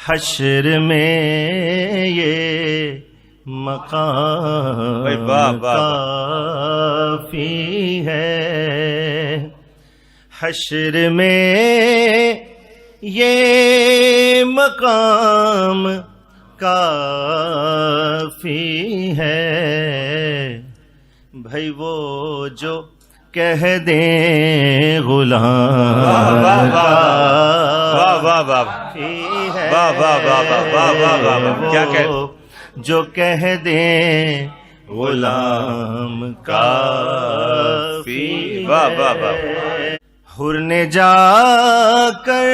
حشر میں یہ مقام کافی ہے، حشر میں یہ مقام کافی ہے، بھائی وہ جو کہہ دیں غلام کافی ہے، جو کہہ دیں غلام کافی ہے۔ حر نے جا کر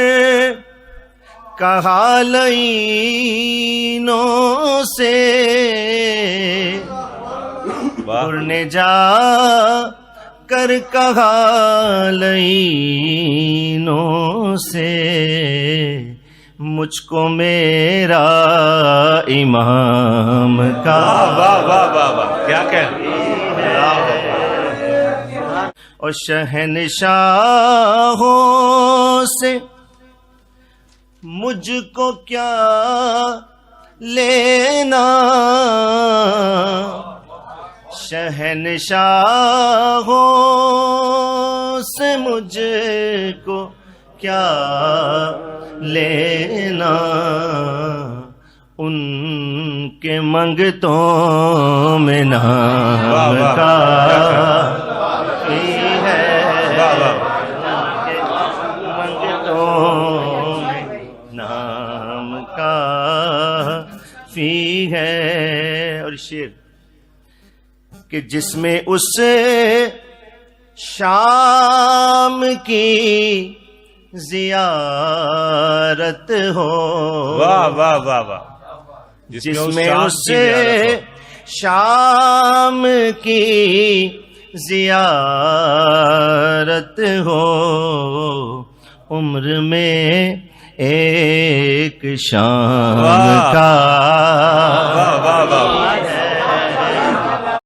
کہا لعینوں سے، حر نے جا کر کہا لعینوں سے، مجھ کو میرا امام کا کیا کہہ اور شہنشاہوں سے مجھ کو کیا لینا، شہنشاہوں سے مجھ کو کیا لینا، ان کے منگتوں میں نام کافی ہے، منگتوں میں نام کافی ہے۔ اور شعر کہ جس میں اس شام کی زیارت ہو، واہ واہ واہ واہ، جس میں اس شام کی زیارت ہو، عمر میں ایک شام کا